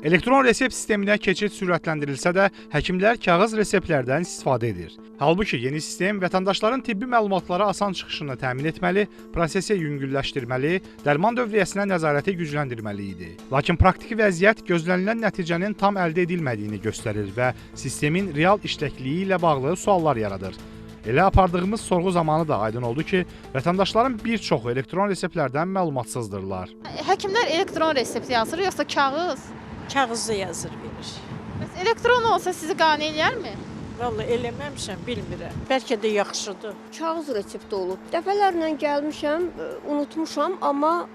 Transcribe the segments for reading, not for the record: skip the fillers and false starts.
Elektron resept sisteminə keçid sürətləndirilsə də, həkimlər kağız reseptlərdən istifadə edir. Halbuki yeni sistem vətəndaşların tibbi məlumatlara asan çıxışını təmin etməli, prosesi yüngülləşdirməli, dərman dövriyyəsinə nəzarəti gücləndirməli idi. Lakin praktiki vəziyyət gözlənilən nəticənin tam əldə edilmədiyini göstərir və sistemin real işləkliyi ilə bağlı suallar yaradır. Elə apardığımız sorğu zamanı da aydın oldu ki, vətəndaşların bir çoxu elektron reseptlərdən məlumatsızdırlar. Həkimlər elektron resept yazır, yoxsa kağız? Kağızda yazır verir. Bəs elektron olsa sizi qane eləyərmi? Vallahi eləməmişəm, bilmirəm. Bəlkə də yaxşıdır. Kağız resepti olub. Dəfələrlə gəlmişəm, unutmuşam, amma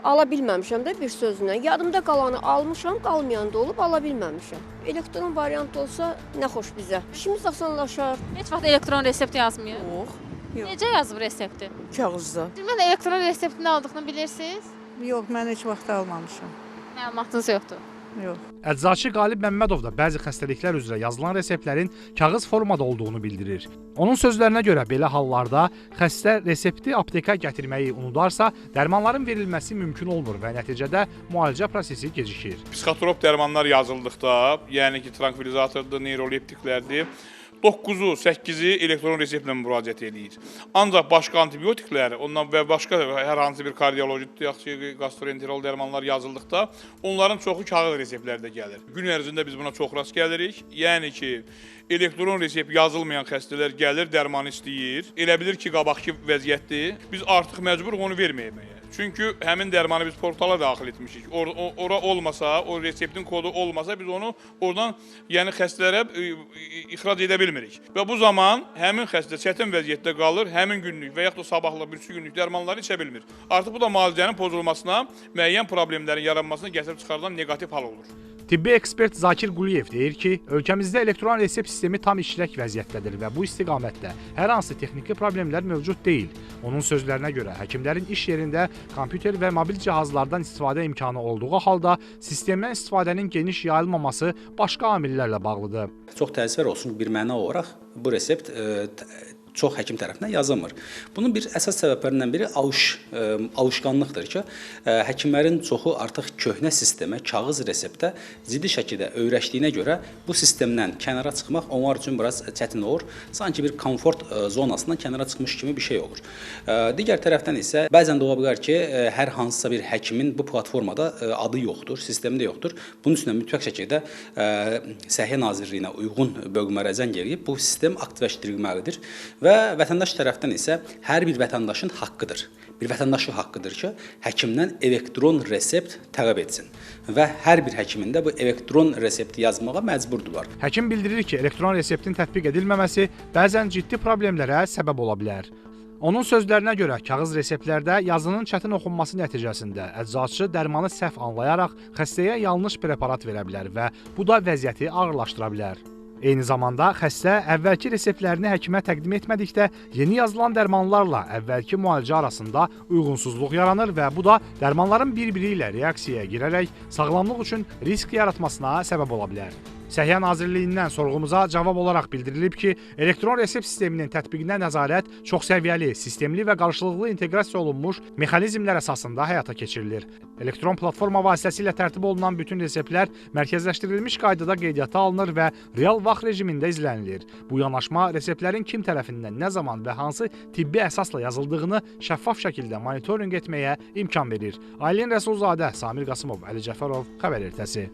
ala bilməmişəm də bir sözlə. Yadımda qalanı almışam, qalmayan da olub, ala bilməmişəm. Elektron variant olsa nə xoş bizə. İşimiz asanlaşar. Heç vaxt elektron resept yazmıyor. Yox. Necə yazıb resepti? Kağızda. Mən elektron reseptin nə aldığını bilirsiniz? Yox, mən heç vaxt almamışam. Məlumatınız yoxdur. Yox. Əczaçı Qalib Məmmədov da bəzi xəstəliklər üzrə yazılan reseptlərin kağız formada olduğunu bildirir. Onun sözlərinə görə belə hallarda xəstə resepti apteka gətirməyi unudarsa, dərmanların verilməsi mümkün olmur və nəticədə müalicə prosesi gecikir. Psixotrop dərmanlar yazıldıqda, yəni ki, trankvilizatordur, neyroleptiklərdir, 9-u, 8-i elektron reseptlə müraciət edir. Ancaq başqa antibiotiklər, ondan və başqa hər hansı bir kardioloji, gastroenterol dərmanlar yazıldıqda, onların çoxu kağız reseptlərdə gəlir. Gün ərzində biz buna çox rast gəlirik. Yəni ki, elektron resept yazılmayan xəstələr gəlir, dərmanı istəyir. Elə bilir ki, qabaqki vəziyyətdir. Biz artıq məcburuq onu verməyə. Çünki həmin dərmanı biz portala daxil etmişik. Ora olmasa, o reseptin kodu olmasa biz onu oradan yəni xəstələrə ixrac edə bilmirik. Və bu zaman həmin xəstə çətin vəziyyətdə qalır, həmin günlük və yaxud da sabahlıq, birisi günlük dərmanları içə bilmir. Artıq bu da müalicənin pozulmasına, müəyyən problemlərin yaranmasına gətirib çıxarılan neqativ hal olur. Tibbi ekspert Zakir Quliyev deyir ki, ölkəmizdə elektron resept sistemi tam işlək vəziyyətdədir və bu istiqamətdə hər hansı texniki problemlər mövcud deyil. Onun sözlərinə görə həkimlərin iş yerində kompüter və mobil cihazlardan istifadə imkanı olduğu halda sistemdən istifadənin geniş yayılmaması başqa amillərlə bağlıdır. Çox təəssüflər olsun, bir məna olaraq bu resept çox həkim tərəfindən yazılmır. Bunun bir əsas səbəblərindən biri alışqanlıqdır ki, həkimlərin çoxu artıq köhnə sistemə, kağız reseptə ciddi şəkildə öyrəşdiyinə görə bu sistemdən kənara çıxmaq onlar üçün biraz çətin olur. Sanki bir komfort zonasından kənara çıxmış kimi bir şey olur. Digər tərəfdən isə bəzən də ola bilər ki, hər hansısa bir həkimin bu platformada adı yoxdur, sistemdə yoxdur. Bunun üçün mütləq şəkildə Səhiyyə Nazirliyinə uyğun bölmələrə zəng eləyib bu sistem aktivləşdirilməlidir. Və vətəndaş tərəfdən isə hər bir vətəndaşın haqqıdır. Bir vətəndaşın haqqıdır ki, həkimdən elektron resept tələb etsin və hər bir həkimin də bu elektron resepti yazmağa məcburdular. Həkim bildirir ki, elektron reseptin tətbiq edilməməsi bəzən ciddi problemlərə səbəb ola bilər. Onun sözlərinə görə kağız reseptlərdə yazının çətin oxunması nəticəsində əczaçı dərmanı səhv anlayaraq xəstəyə yanlış preparat verə bilər və bu da vəziyyəti ağırlaşdıra bilər. Eyni zamanda xəstə əvvəlki reseptlərini həkimə təqdim etmədikdə yeni yazılan dərmanlarla əvvəlki müalicə arasında uyğunsuzluq yaranır və bu da dərmanların bir-biri ilə reaksiyaya girərək sağlamlıq üçün risk yaratmasına səbəb ola bilər. Səhiyyə Nazirliyindən sorğumuza cavab olaraq bildirilib ki, elektron resept sisteminin tətbiqinə nəzarət çoxsəviyyəli, sistemli və qarşılıqlı inteqrasiya olunmuş mexanizmlər əsasında həyata keçirilir. Elektron platforma vasitəsilə tərtib olunan bütün reseptlər mərkəzləşdirilmiş qaydada qeydiyyata alınır və real vaxt rejimində izlənilir. Bu yanaşma reseptlərin kim tərəfindən nə zaman və hansı tibbi əsasla yazıldığını şəffaf şəkildə monitorinq etməyə imkan verir. Aylin Rəsulzadə, Samir Qasımov, Əli Cəfərov, Xəbər Ertəsi.